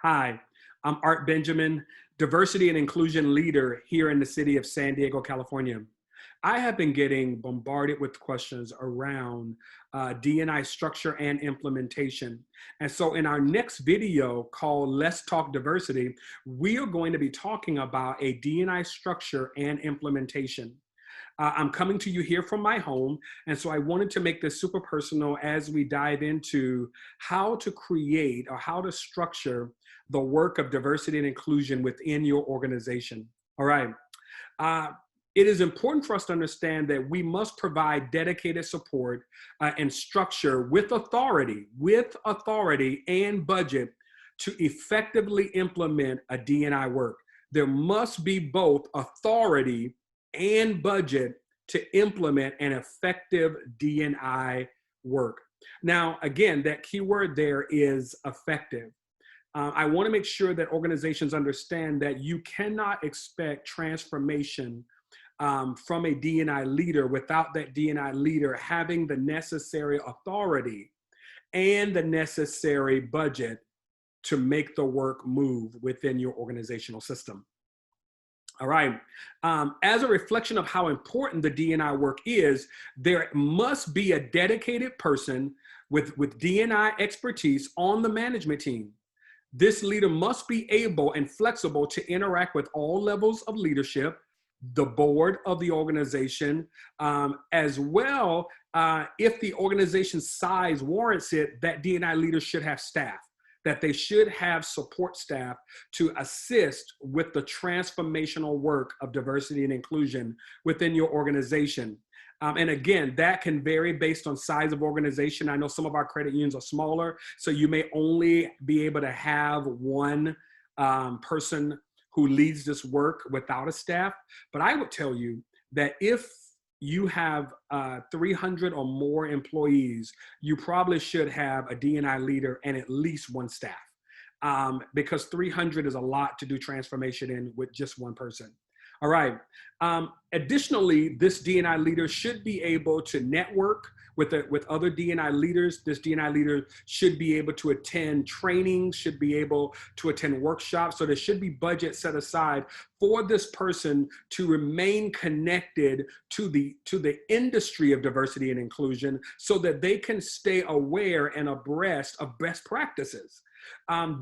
Hi, I'm Art Benjamin, diversity and inclusion leader here in the city of San Diego, California. I have been getting bombarded with questions around D&I structure and implementation. And so in our next video called Let's Talk Diversity, we are going to be talking about a D&I structure and implementation. I'm coming to you here from my home, and so I wanted to make this super personal as we dive into how to create or how to structure the work of diversity and inclusion within your organization. All right. Uh, it is important for us to understand that we must provide dedicated support and structure with authority and budget to effectively implement a D&I work. There must be both authority and budget to implement an effective D&I work. Now, again, that key word there is effective. I want to make sure that organizations understand that you cannot expect transformation from a D&I leader without that D&I leader having the necessary authority and the necessary budget to make the work move within your organizational system. All right. As a reflection of how important the D&I work is, there must be a dedicated person with D&I expertise on the management team. This leader must be able and flexible to interact with all levels of leadership, the board of the organization, as well, if the organization's size warrants it, that D&I leader should have staff, that they should have support staff to assist with the transformational work of diversity and inclusion within your organization. And again, that can vary based on size of organization. I know some of our credit unions are smaller, so you may only be able to have one person who leads this work without a staff. But I would tell you that if you have 300 or more employees, you probably should have a D&I leader and at least one staff, because 300 is a lot to do transformation in with just one person. All right. Additionally, this D&I leader should be able to network with other D&I leaders. This D&I leader should be able to attend trainings, should be able to attend workshops. So there should be budget set aside for this person to remain connected to the industry of diversity and inclusion so that they can stay aware and abreast of best practices.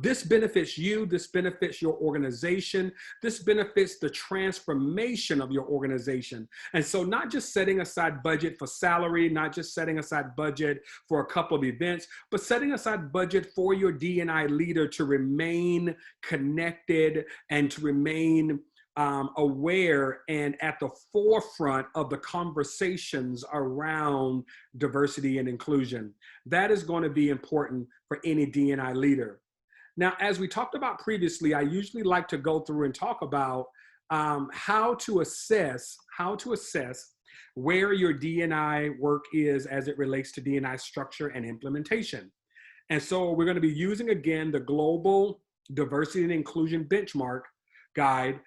This benefits you, this benefits your organization, this benefits the transformation of your organization. And so not just setting aside budget for salary, not just setting aside budget for a couple of events, but setting aside budget for your D&I leader to remain connected and to remain aware and at the forefront of the conversations around diversity and inclusion. That is going to be important for any D&I leader. Now, as we talked about previously, I usually like to go through and talk about how to assess where your D&I work is as it relates to D&I structure and implementation. And so we're going to be using, again, the Global Diversity and Inclusion Benchmark Guide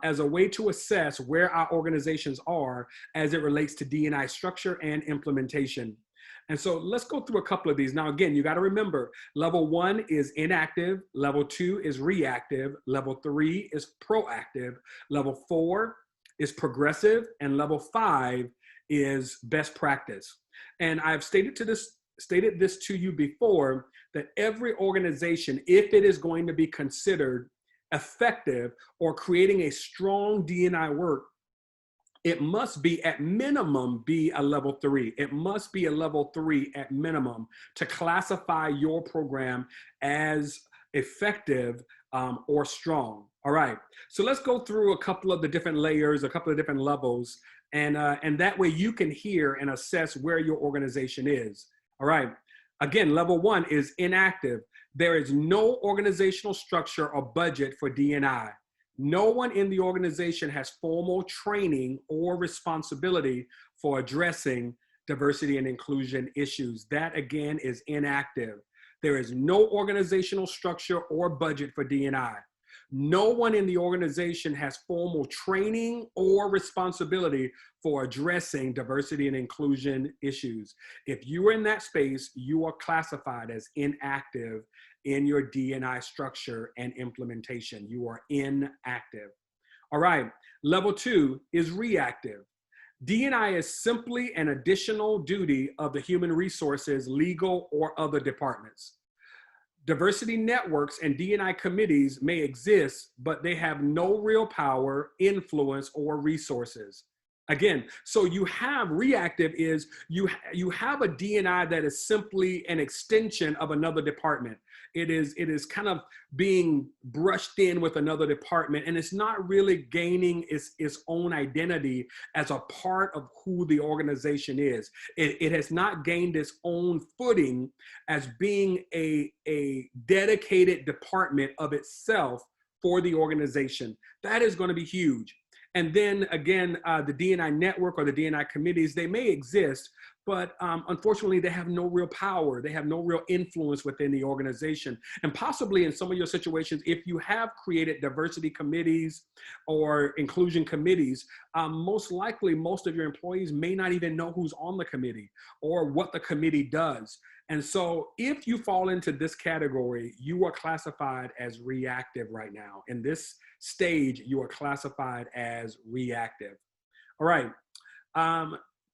as a way to assess where our organizations are as it relates to D&I structure and implementation. And so let's go through a couple of these. Now, again, you got to remember, level 1 is inactive, level 2 is reactive, level 3 is proactive, level 4 is progressive, and level 5 is best practice. And I've stated this to you before, that every organization, if it is going to be considered effective or creating a strong D&I work, it must be at minimum be a level 3. It must be a level 3 at minimum to classify your program as effective or strong. All right, so let's go through a couple of the different layers, a couple of different levels, and that way you can hear and assess where your organization is. All right, again, level 1 is inactive. There is no organizational structure or budget for D&I. No one in the organization has formal training or responsibility for addressing diversity and inclusion issues. That, again, is inactive. There is no organizational structure or budget for D&I. No one in the organization has formal training or responsibility for addressing diversity and inclusion issues. If you are in that space, you are classified as inactive in your D&I structure and implementation. You are inactive. All right, level 2 is reactive. D&I is simply an additional duty of the human resources, legal, or other departments. Diversity networks and D&I committees may exist, but they have no real power, influence, or resources. Again, so you have reactive is you have a D&I that is simply an extension of another department. It is kind of being brushed in with another department, and it's not really gaining its own identity as a part of who the organization is. It has not gained its own footing as being a dedicated department of itself for the organization. That is going to be huge. And then again, the D&I network or the D&I committees, they may exist, but unfortunately they have no real power. They have no real influence within the organization. And possibly in some of your situations, if you have created diversity committees or inclusion committees, most likely most of your employees may not even know who's on the committee or what the committee does. And so if you fall into this category, you are classified as reactive right now. In this stage, you are classified as reactive. All right.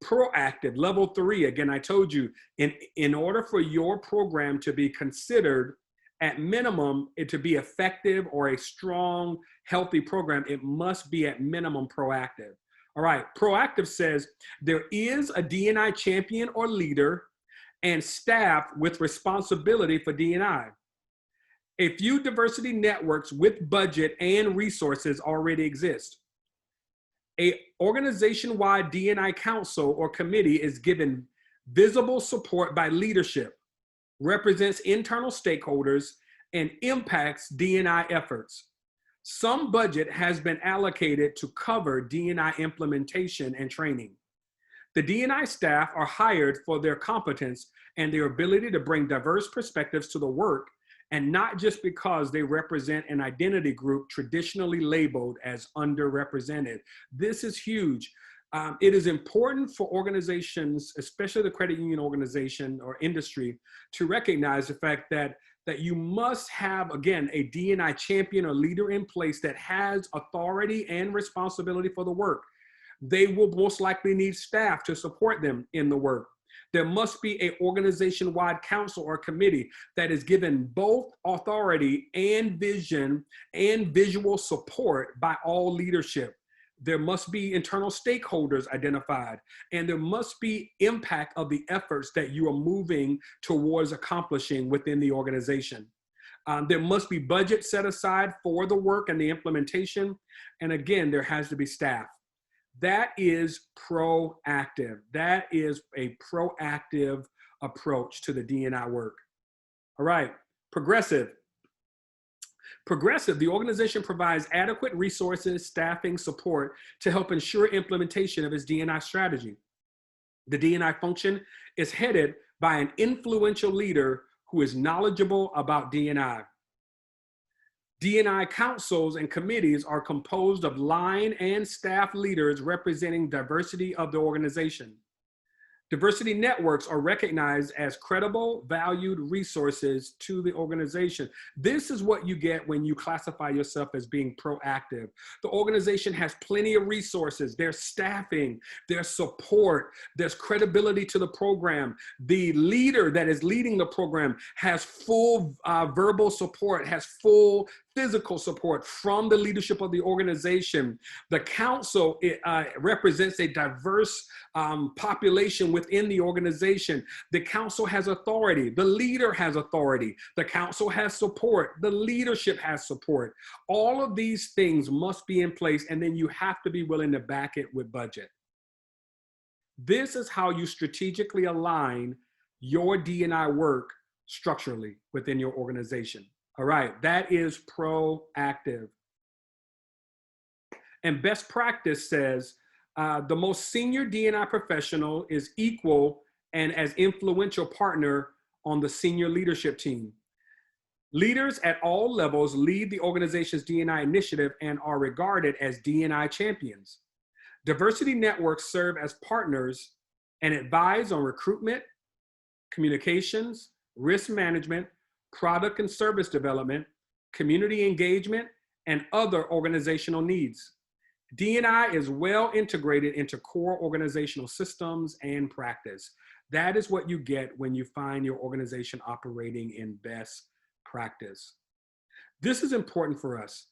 Proactive, level 3. Again, I told you, in order for your program to be considered at minimum, it to be effective or a strong, healthy program, it must be at minimum proactive. All right. Proactive says there is a D&I champion or leader and staff with responsibility for D&I. A few diversity networks with budget and resources already exist. A organization-wide D&I council or committee is given visible support by leadership, represents internal stakeholders, and impacts D&I efforts. Some budget has been allocated to cover D&I implementation and training. The D&I staff are hired for their competence and their ability to bring diverse perspectives to the work, and not just because they represent an identity group traditionally labeled as underrepresented. This is huge. It is important for organizations, especially the credit union organization or industry, to recognize the fact that you must have, again, a D&I champion or leader in place that has authority and responsibility for the work. They will most likely need staff to support them in the work. There must be an organization-wide council or committee that is given both authority and vision and visual support by all leadership. There must be internal stakeholders identified, and there must be impact of the efforts that you are moving towards accomplishing within the organization. There must be budget set aside for the work and the implementation. And again, there has to be staff. That is proactive. That is a proactive approach to the D&I work. All right, progressive. Progressive, the organization provides adequate resources, staffing, support to help ensure implementation of its D&I strategy. The D&I function is headed by an influential leader who is knowledgeable about D&I. D&I councils and committees are composed of line and staff leaders representing diversity of the organization. Diversity networks are recognized as credible, valued resources to the organization. This is what you get when you classify yourself as being proactive. The organization has plenty of resources. There's staffing, there's support, there's credibility to the program. The leader that is leading the program has full verbal support, has full physical support from the leadership of the organization. The council represents a diverse population within the organization. The council has authority. The leader has authority. The council has support. The leadership has support. All of these things must be in place, and then you have to be willing to back it with budget. This is how you strategically align your D&I work structurally within your organization. All right, that is proactive. And best practice says the most senior D&I professional is equal and as influential partner on the senior leadership team. Leaders at all levels lead the organization's D&I initiative and are regarded as D&I champions. Diversity networks serve as partners and advise on recruitment, communications, risk management, product and service development, community engagement, and other organizational needs. D&I is well integrated into core organizational systems and practice. That is what you get when you find your organization operating in best practice. This is important for us.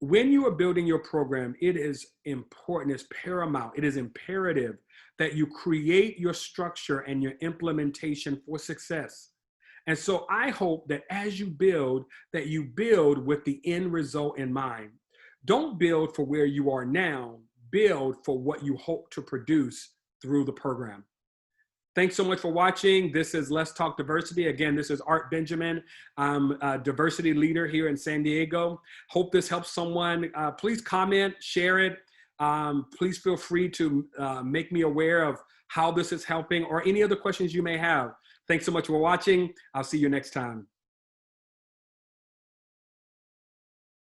When you are building your program, it is important, it's paramount, it is imperative that you create your structure and your implementation for success. And so I hope that as you build, that you build with the end result in mind. Don't build for where you are now, build for what you hope to produce through the program. Thanks so much for watching. This is Let's Talk Diversity. Again, this is Art Benjamin. I'm a diversity leader here in San Diego. Hope this helps someone. Please comment, share it. Please feel free to make me aware of how this is helping or any other questions you may have. Thanks so much for watching. I'll see you next time.